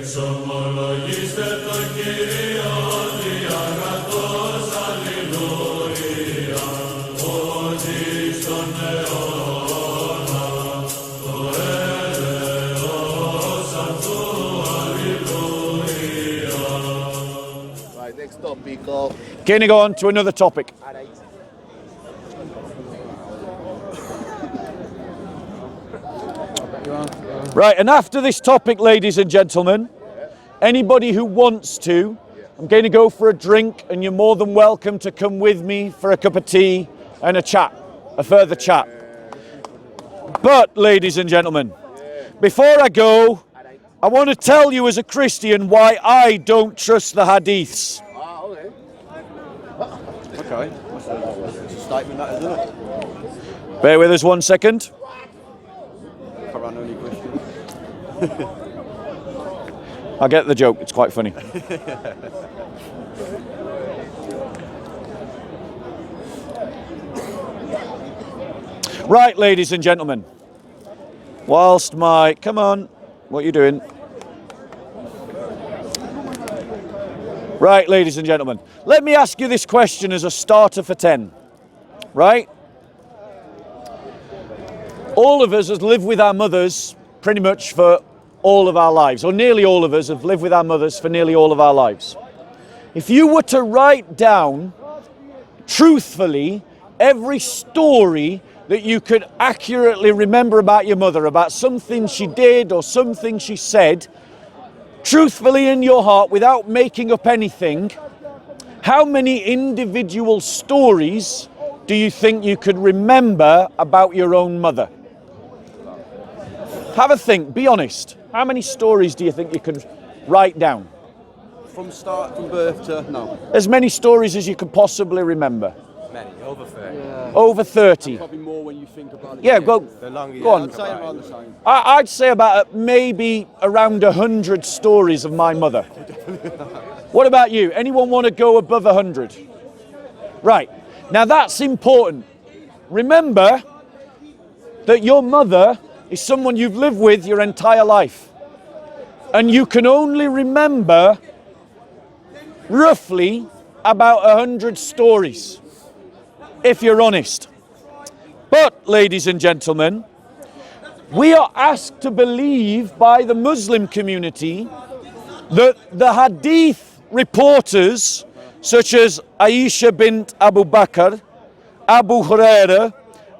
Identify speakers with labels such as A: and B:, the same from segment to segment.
A: Right, next topic of...
B: Going to go on to another topic. Right, and after this topic, ladies and gentlemen, anybody who wants to, I'm going to go for a drink, and you're more than welcome to come with me for a cup of tea and a chat, a further chat. But, ladies and gentlemen, before I go, I want to tell you as a Christian why I don't trust the Hadiths.
A: Okay. It's a statement, that, isn't it?
B: Bear with us 1 second.
A: Only question.
B: I get the joke, it's quite funny. Right, ladies and gentlemen, whilst come on, what are you doing? Right, ladies and gentlemen, let me ask you this question as a starter for 10, right? All of us have lived with our mothers pretty much for all of our lives, or nearly all of us have lived with our mothers for nearly all of our lives. If you were to write down, truthfully, every story that you could accurately remember about your mother, about something she did or something she said, truthfully in your heart, without making up anything, how many individual stories do you think you could remember about your own mother? Have a think, be honest. How many stories do you think you could write down?
A: From birth to no.
B: As many stories as you could possibly remember.
C: Many, over 30.
A: Yeah.
B: Over 30.
A: Probably more when you think about it.
B: Yeah, go on.
A: I'd say around the same.
B: I'd say about maybe around 100 stories of my mother. What about you? Anyone want to go above 100? Right. Now that's important. Remember that your mother is someone you've lived with your entire life. And you can only remember roughly about 100 stories, if you're honest. But, ladies and gentlemen, we are asked to believe by the Muslim community that the Hadith reporters, such as Aisha bint Abu Bakr, Abu Huraira,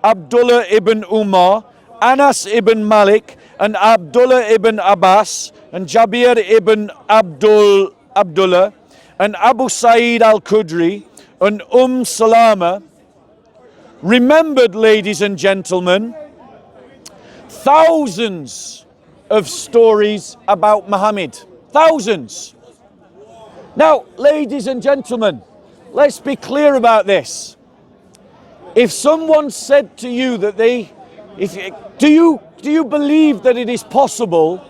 B: Abdullah ibn Umar, Anas ibn Malik, and Abdullah ibn Abbas, and Jabir ibn Abdullah, and Abu Sa'id al-Khudri, and Salama, remembered, ladies and gentlemen, thousands of stories about Muhammad. Thousands. Now, ladies and gentlemen, let's be clear about this. If someone said to you that do you believe that it is possible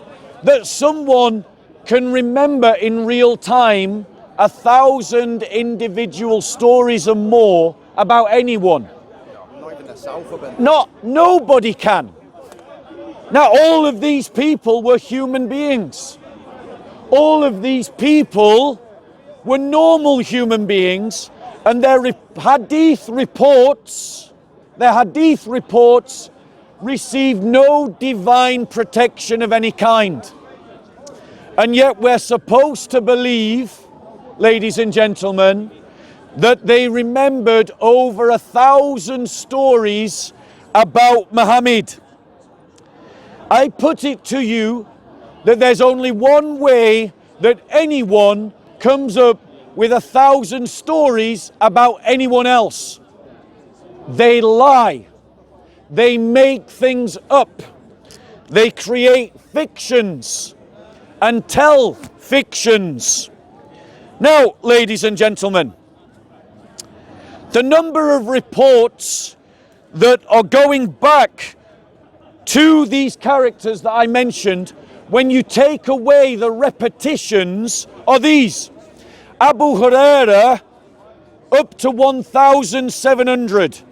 B: that someone can remember in real time 1,000 individual stories and more about anyone?
A: Not even the alphabet.
B: Nobody can. Now, all of these people were human beings. All of these people were normal human beings, and their hadith reports received no divine protection of any kind. And yet we're supposed to believe, ladies and gentlemen, that they remembered over 1,000 stories about Muhammad. I put it to you that there's only one way that anyone comes up with 1,000 stories about anyone else. They lie. They make things up. They create fictions and tell fictions. Now, ladies and gentlemen, the number of reports that are going back to these characters that I mentioned, when you take away the repetitions, are these. Abu Huraira, up to 1,700.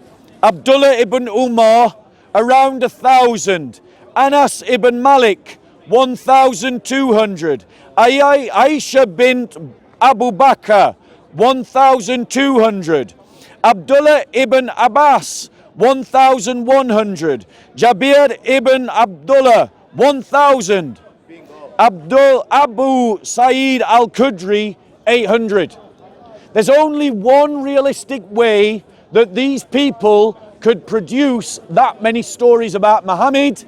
B: Abdullah ibn Umar, around 1,000. Anas ibn Malik, 1,200. Aisha bint Abu Bakr, 1,200. Abdullah ibn Abbas, 1,100. Jabir ibn Abdullah, 1,000. Abu Sa'id al-Khudri, 800. There's only one realistic way that these people could produce that many stories about Muhammad.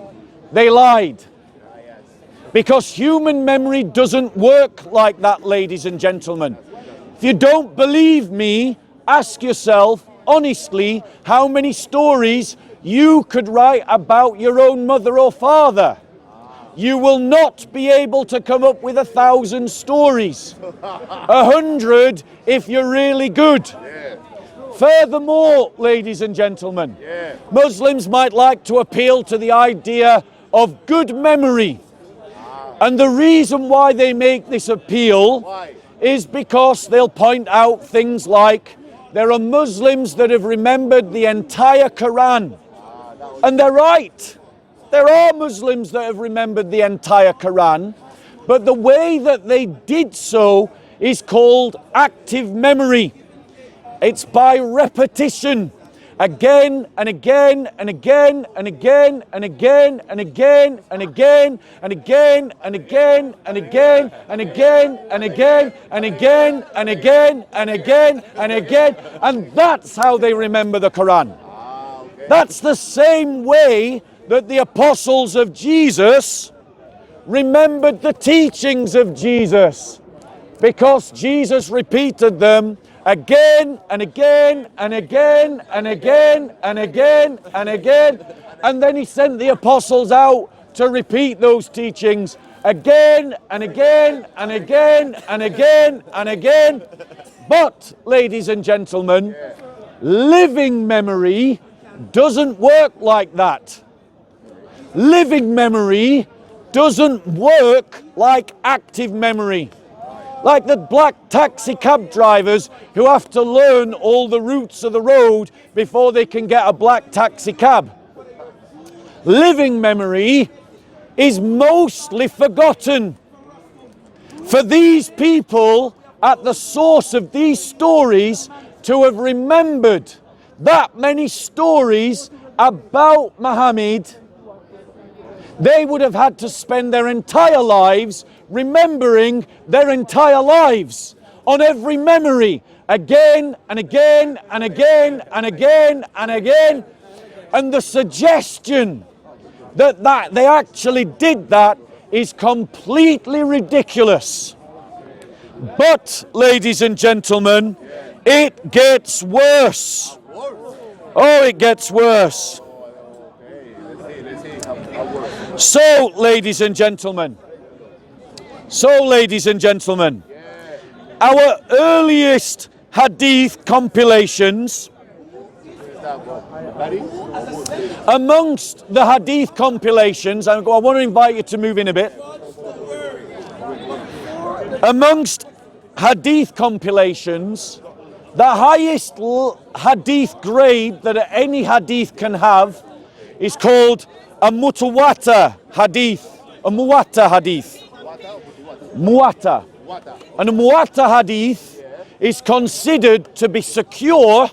B: They lied. Because human memory doesn't work like that, ladies and gentlemen. If you don't believe me, ask yourself honestly how many stories you could write about your own mother or father. You will not be able to come up with 1,000 stories. 100 if you're really good. Furthermore, ladies and gentlemen, Muslims might like to appeal to the idea of good memory. And the reason why they make this appeal is because they'll point out things like there are Muslims that have remembered the entire Quran. And they're right. There are Muslims that have remembered the entire Quran. But the way that they did so is called active memory. It's by repetition. Again and again and again and again and again and again and again and again and again and again and again and again and again and again and again and again, and that's how they remember the Quran. That's the same way that the apostles of Jesus remembered the teachings of Jesus, because Jesus repeated them again and again and again and again and again and again, and then he sent the apostles out to repeat those teachings again and again and again and again and again. But, ladies and gentlemen, living memory doesn't work like that. Living memory doesn't work like active memory. Like the black taxi cab drivers who have to learn all the routes of the road before they can get a black taxi cab. Living memory is mostly forgotten. For these people at the source of these stories to have remembered that many stories about Muhammad, they would have had to spend their entire lives remembering their entire lives on every memory again and again and again and again and again. And the suggestion that they actually did that is completely ridiculous. But, ladies and gentlemen, it gets worse. Oh, it gets worse. So, ladies and gentlemen, our earliest Hadith compilations, amongst the Hadith compilations, I want to invite you to move in a bit. Amongst Hadith compilations, the highest Hadith grade that any Hadith can have is called a mutawatir Hadith. A muwatta Hadith. Muwatta. And a muwatta Hadith is considered to be secure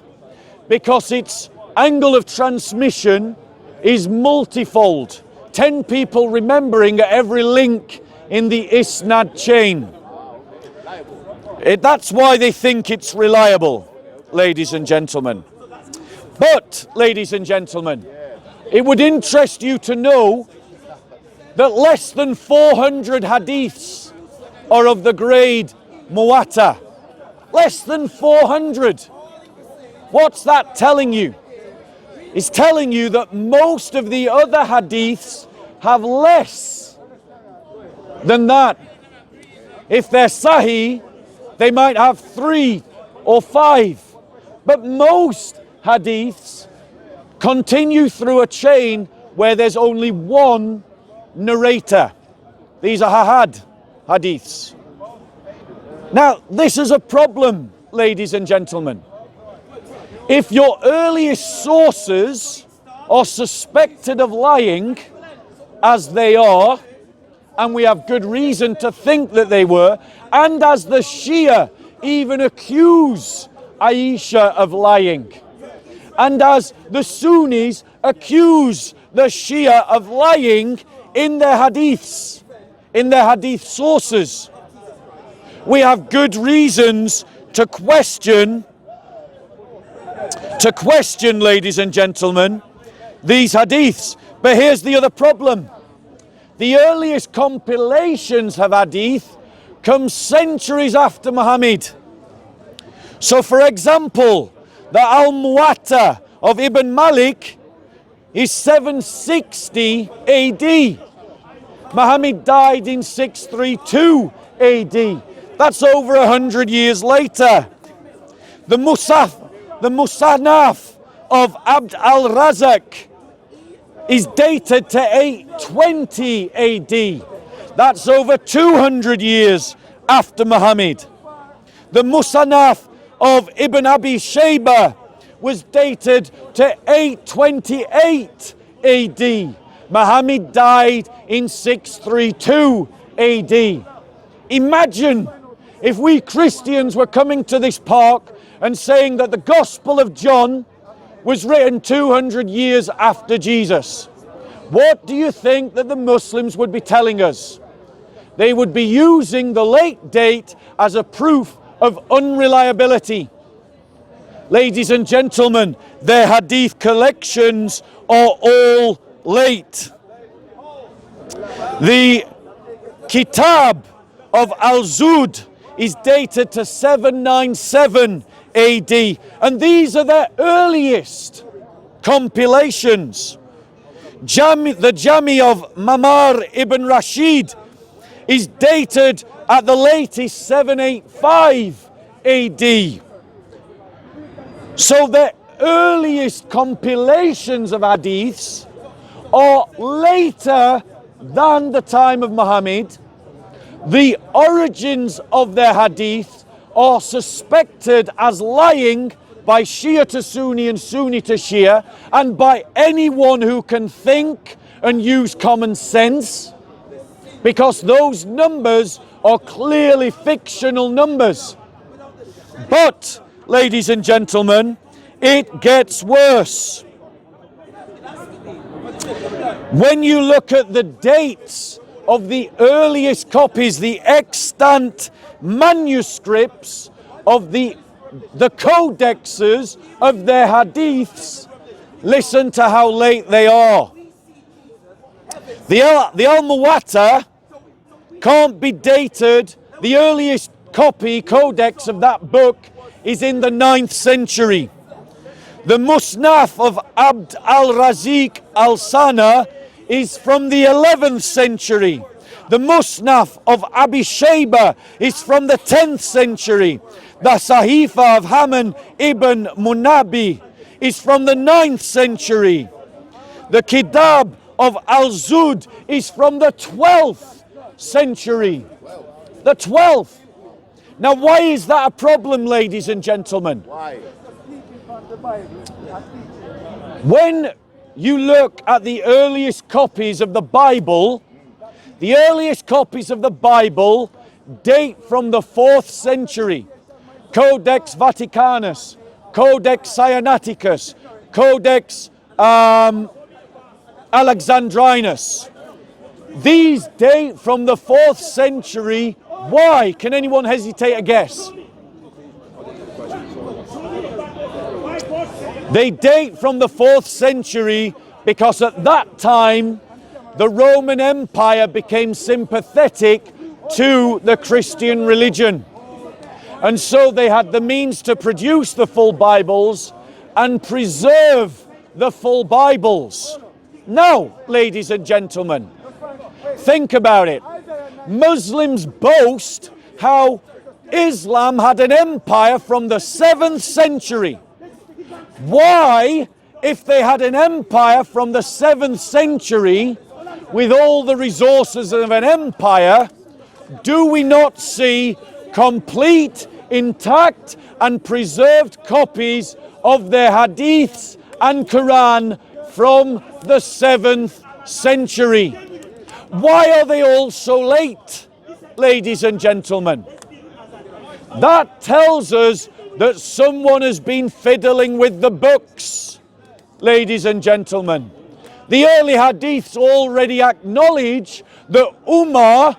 B: because its angle of transmission is multifold. 10 people remembering at every link in the isnad chain. That's why they think it's reliable, ladies and gentlemen. But, ladies and gentlemen, it would interest you to know that less than 400 hadiths are of the grade muwatta. Less than 400. What's that telling you? It's telling you that most of the other hadiths have less than that. If they're sahih, they might have 3 or 5. But most hadiths continue through a chain where there's only one narrator. These are hadiths. Now, this is a problem, ladies and gentlemen. If your earliest sources are suspected of lying, as they are, and we have good reason to think that they were, and as the Shia even accuse Aisha of lying, and as the Sunnis accuse the Shia of lying in their hadiths, in their hadith sources, we have good reasons to question, ladies and gentlemen, these hadiths. But here's the other problem. The earliest compilations of hadith come centuries after Muhammad. So for example, the Al-Muwatta of Ibn Malik is 760 AD. Muhammad died in 632 AD. That's over 100 years later. The Musannaf of Abd al-Razak is dated to 820 AD. That's over 200 years after Muhammad. The Musannaf of Ibn Abi Shayba was dated to 828 AD. Muhammad died in 632 AD. Imagine if we Christians were coming to this park and saying that the Gospel of John was written 200 years after Jesus. What do you think that the Muslims would be telling us? They would be using the late date as a proof of unreliability. Ladies and gentlemen, their hadith collections are all late. The Kitab of Al-Zud is dated to 797 AD, and these are their earliest compilations. The Jami of Mamar ibn Rashid is dated at the latest 785 AD. So the earliest compilations of hadiths are later than the time of Muhammad. The origins of their hadith are suspected as lying by Shia to Sunni and Sunni to Shia, and by anyone who can think and use common sense, because those numbers are clearly fictional numbers. But, ladies and gentlemen, it gets worse. When you look at the dates of the earliest copies, the extant manuscripts of the codexes of their hadiths, listen to how late they are. The Al-Muwatta can't be dated. The earliest copy, codex of that book is in the 9th century. The Musnaf of Abd al-Razik al-Sana is from the 11th century. The Musnaf of Abi Shayba is from the 10th century. The Sahifa of Haman ibn Munabi is from the 9th century. The Kitab of Al-Zud is from the 12th century. The 12th. Now, why is that a problem, ladies and gentlemen?
A: Why?
B: When you look at the earliest copies of the Bible, the earliest copies of the Bible date from the 4th century. Codex Vaticanus, Codex Sinaiticus, Codex Alexandrinus. These date from the 4th century. Why? Can anyone hesitate a guess? They date from the 4th century because at that time the Roman Empire became sympathetic to the Christian religion. And so they had the means to produce the full Bibles and preserve the full Bibles. Now, ladies and gentlemen, think about it. Muslims boast how Islam had an empire from the 7th century. Why, if they had an empire from the 7th century, with all the resources of an empire, do we not see complete, intact and preserved copies of their hadiths and Quran from the 7th century? Why are they all so late, ladies and gentlemen? That tells us that someone has been fiddling with the books, ladies and gentlemen. The early Hadiths already acknowledge that Umar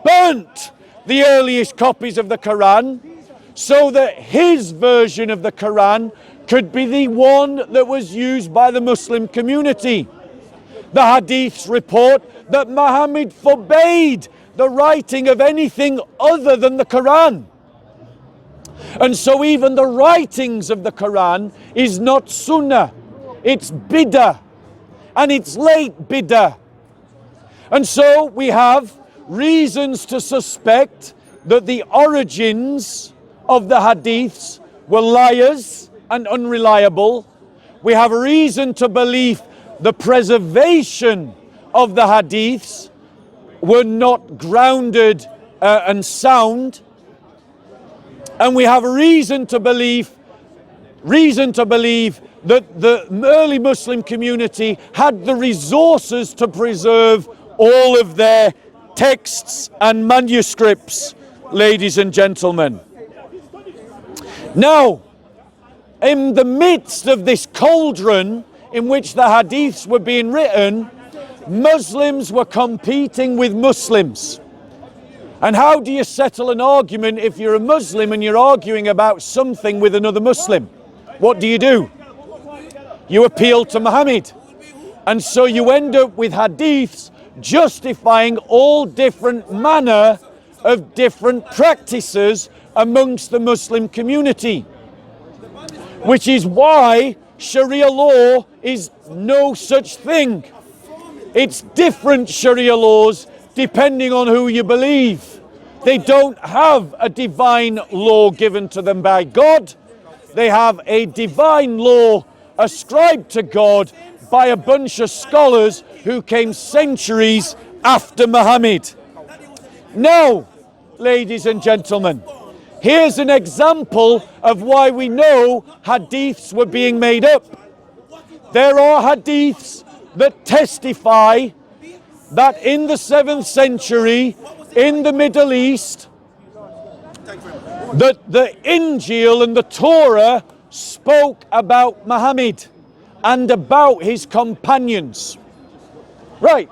B: burnt the earliest copies of the Quran so that his version of the Quran could be the one that was used by the Muslim community. The Hadiths report that Muhammad forbade the writing of anything other than the Quran. And so even the writings of the Quran is not Sunnah, it's Bid'ah, and it's late Bid'ah. And so we have reasons to suspect that the origins of the Hadiths were liars and unreliable. We have reason to believe the preservation of the Hadiths were not grounded and sound. And we have reason to believe that the early Muslim community had the resources to preserve all of their texts and manuscripts, ladies and gentlemen. Now, in the midst of this cauldron in which the Hadiths were being written, Muslims were competing with Muslims. And how do you settle an argument if you're a Muslim and you're arguing about something with another Muslim? What do? You appeal to Muhammad. And so you end up with Hadiths justifying all different manner of different practices amongst the Muslim community. Which is why Sharia law is no such thing. It's different Sharia laws depending on who you believe. They don't have a divine law given to them by God. They have a divine law ascribed to God by a bunch of scholars who came centuries after Muhammad. Now, ladies and gentlemen, here's an example of why we know Hadiths were being made up. There are Hadiths that testify that in the 7th century in the Middle East, that the Injil and the Torah spoke about Muhammad and about his companions. Right.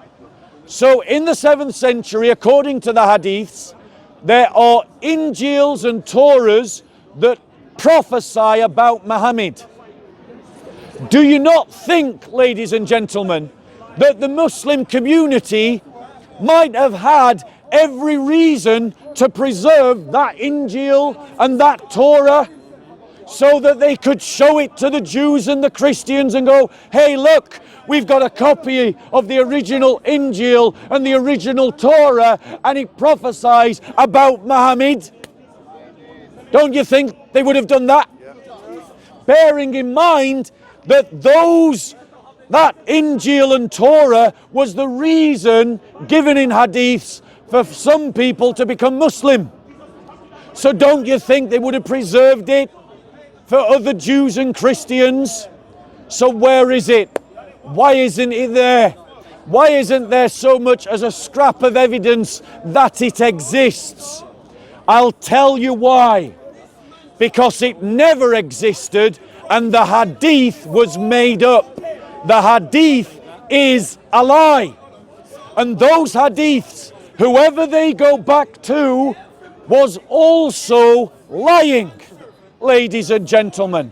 B: So in the 7th century, according to the Hadiths, there are Injils and Torahs that prophesy about Muhammad. Do you not think, ladies and gentlemen, that the Muslim community might have had every reason to preserve that Injil and that Torah so that they could show it to the Jews and the Christians and go, hey, look, we've got a copy of the original Injil and the original Torah, and it prophesies about Muhammad? Don't you think they would have done that? Bearing in mind that that Injil and Torah was the reason given in Hadiths for some people to become Muslim. So don't you think they would have preserved it for other Jews and Christians? So where is it? Why isn't it there? Why isn't there so much as a scrap of evidence that it exists? I'll tell you why. Because it never existed and the Hadith was made up. The Hadith is a lie. And those Hadiths, whoever they go back to, was also lying, ladies and gentlemen.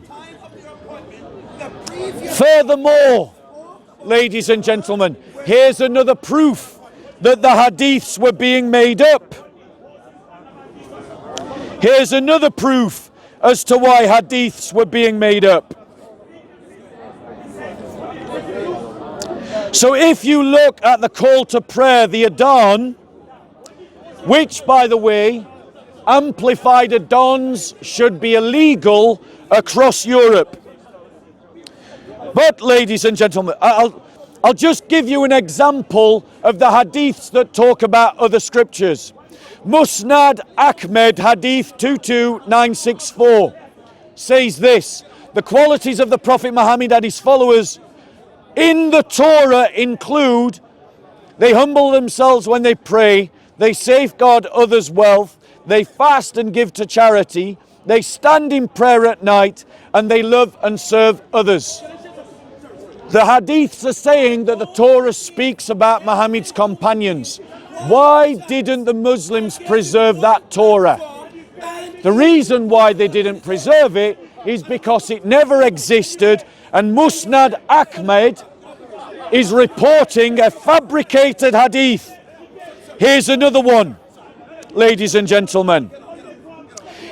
B: Furthermore, ladies and gentlemen, here's another proof that the Hadiths were being made up. Here's another proof as to why Hadiths were being made up. So if you look at the call to prayer, the Adhan, which, by the way, amplified Adhans should be illegal across Europe. But, ladies and gentlemen, I'll just give you an example of the Hadiths that talk about other scriptures. Musnad Ahmed Hadith 22964 says this: the qualities of the Prophet Muhammad and his followers in the Torah include They humble themselves when they pray. They safeguard others' wealth. They fast and give to charity. They stand in prayer at night, and they love and serve others. The Hadiths are saying that the Torah speaks about Muhammad's companions. Why didn't the Muslims preserve that Torah? The reason why they didn't preserve it is because it never existed, and Musnad Ahmed is reporting a fabricated hadith. Here's another one, ladies and gentlemen.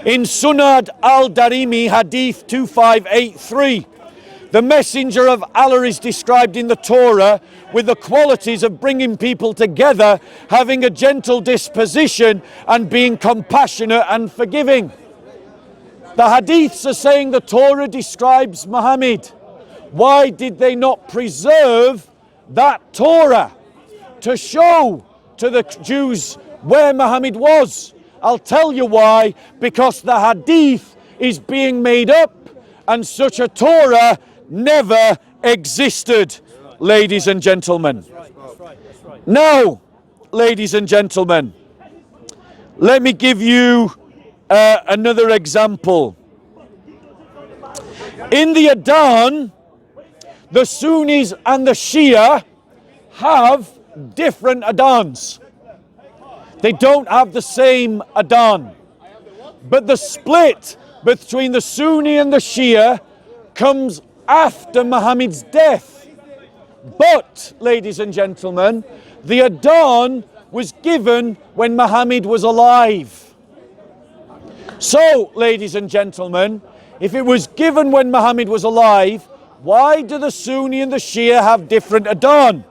B: In Sunad al-Darimi, hadith 2583, the messenger of Allah is described in the Torah with the qualities of bringing people together, having a gentle disposition, and being compassionate and forgiving. The hadiths are saying the Torah describes Muhammad. Why did they not preserve that Torah to show to the Jews where Muhammad was? I'll tell you why. Because the hadith is being made up, and such a Torah never existed, ladies and gentlemen. Now, ladies and gentlemen, let me give you another example. In the Adhan, the Sunnis and the Shia have different Adhans. They don't have the same Adhan. But the split between the Sunni and the Shia comes after Muhammad's death. But, ladies and gentlemen, the Adhan was given when Muhammad was alive. So, ladies and gentlemen, if it was given when Muhammad was alive, why do the Sunni and the Shia have different Adhan?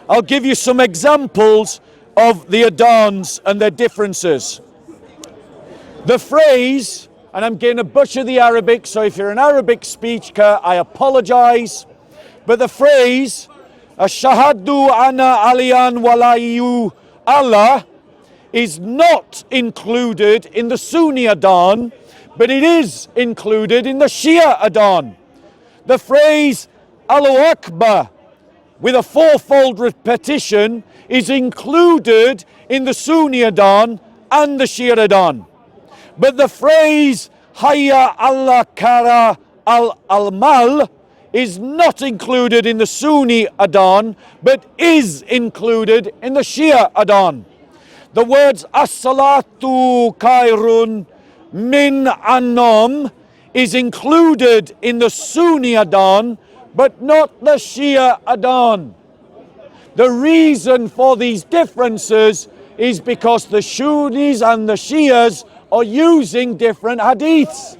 B: I'll give you some examples of the Adhans and their differences. The phrase, and I'm going to butcher the Arabic, so if you're an Arabic speaker, I apologize. But the phrase, Ashahadu ana aliyan walayu Allah, is not included in the Sunni Adhan, but it is included in the Shia Adhan. The phrase Allahu Akbar, with a fourfold repetition, is included in the Sunni Adhan and the Shia Adhan. But the phrase Hayya Allah Kara al-Mal is not included in the Sunni Adhan, but is included in the Shia Adhan. The words As-salatu khairun min an-nawm is included in the Sunni Adhan, but not the Shia Adhan. The reason for these differences is because the Sunnis and the Shias are using different hadiths.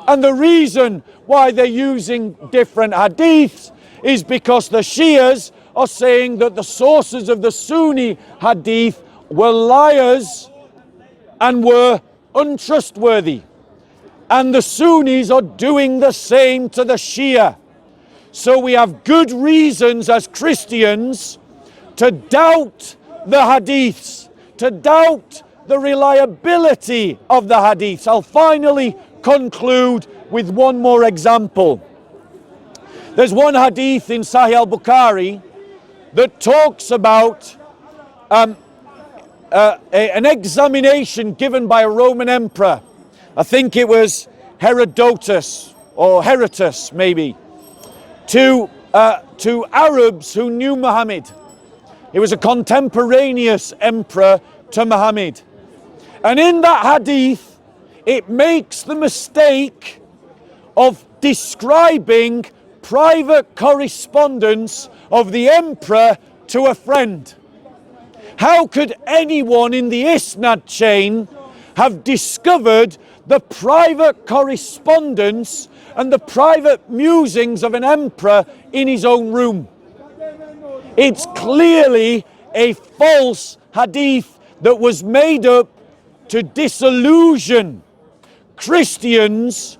B: And the reason why they're using different hadiths is because the Shias are saying that the sources of the Sunni hadith were liars and were untrustworthy. And the Sunnis are doing the same to the Shia. So we have good reasons as Christians to doubt the hadiths, to doubt the reliability of the hadiths. I'll finally conclude with one more example. There's one hadith in Sahih al-Bukhari that talks about an examination given by a Roman emperor. I think it was Herodotus or Herodotus maybe, to Arabs who knew Muhammad. He was a contemporaneous emperor to Muhammad. And in that hadith, it makes the mistake of describing private correspondence of the emperor to a friend. How could anyone in the Isnad chain have discovered the private correspondence and the private musings of an emperor in his own room? It's clearly a false hadith that was made up to disillusion Christians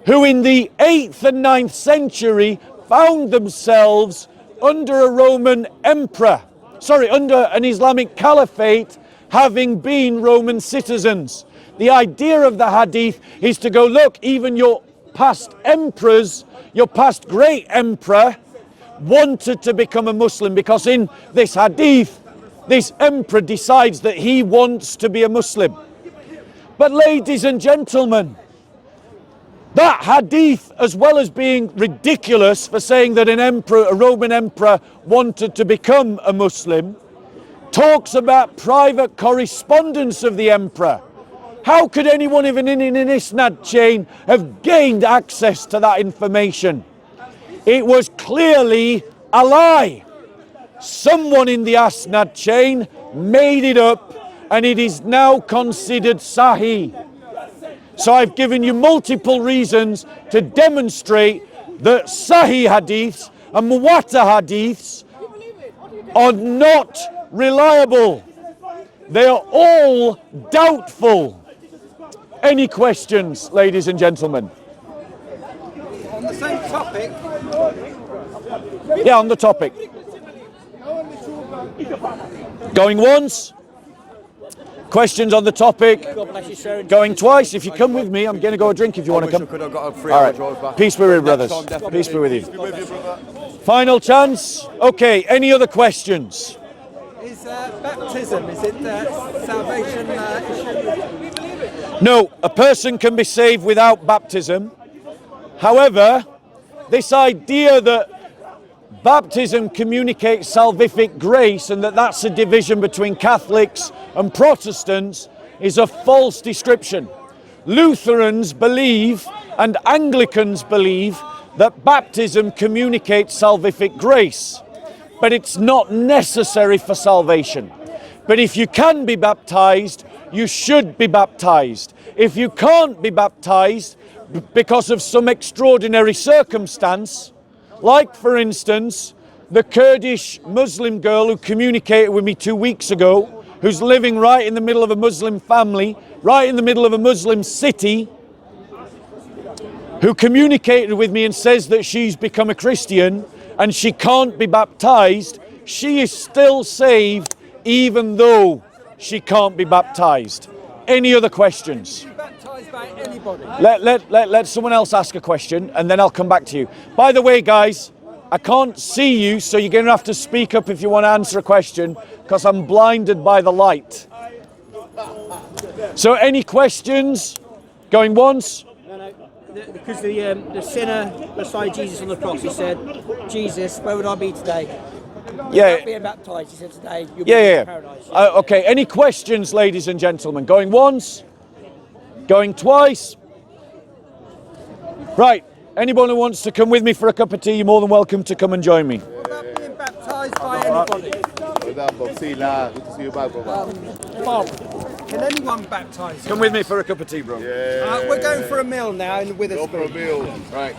B: who in the 8th and 9th century found themselves under a Roman emperor, under an Islamic caliphate, having been Roman citizens. The idea of the hadith is to go, look, even your past emperors, your past great emperor wanted to become a Muslim, because in this hadith this emperor decides that he wants to be a Muslim. But ladies and gentlemen, that hadith, as well as being ridiculous for saying that an emperor, a Roman emperor, wanted to become a Muslim, talks about private correspondence of the emperor. How could anyone even in an isnad chain have gained access to that information? It was clearly a lie. Someone in the isnad chain made it up, and it is now considered sahih. So I've given you multiple reasons to demonstrate that sahih hadiths and muwatta hadiths are not reliable. They are all doubtful. Any questions, ladies and gentlemen?
C: On the same topic.
B: Yeah, on the topic. Going once? Questions on the topic? Going twice? If you come with me, I'm going to go a drink if you want to come.
A: Could have got a 3
B: All
A: hour
B: right.
A: drive back.
B: Peace be with you, brothers. Peace be with you. Final chance? Okay, any other questions?
C: Is baptism, is it salvation issue?
B: No, a person can be saved without baptism. However, this idea that baptism communicates salvific grace and that's a division between Catholics and Protestants is a false description. Lutherans believe and Anglicans believe that baptism communicates salvific grace, but it's not necessary for salvation. But if you can be baptized, you should be baptized. If you can't be baptized because of some extraordinary circumstance, like for instance, the Kurdish Muslim girl who communicated with me 2 weeks ago, who's living right in the middle of a Muslim family, right in the middle of a Muslim city, who communicated with me and says that she's become a Christian and she can't be baptized, she is still saved even though she can't be baptized. Any other questions?
C: Baptized by anybody.
B: Let someone else ask a question and then I'll come back to you. By the way, guys, I can't see you, so you're going to have to speak up if you want to answer a question because I'm blinded by the light. So any questions? Going once?
D: No. Because the sinner beside Jesus on the cross, he said, Jesus, where would I be today?
B: Yeah.
D: Without being baptized, he said today, you'll be in paradise.
B: Okay, any questions, ladies and gentlemen? Going once? Going twice? Right, anyone who wants to come with me for a cup of tea, you're more than welcome to come and join me.
C: What about being baptized by anybody? Bob, can anyone baptize you?
B: Come with me for a cup of tea, bro.
C: We're going for a meal now in Witherspoon.
A: Right.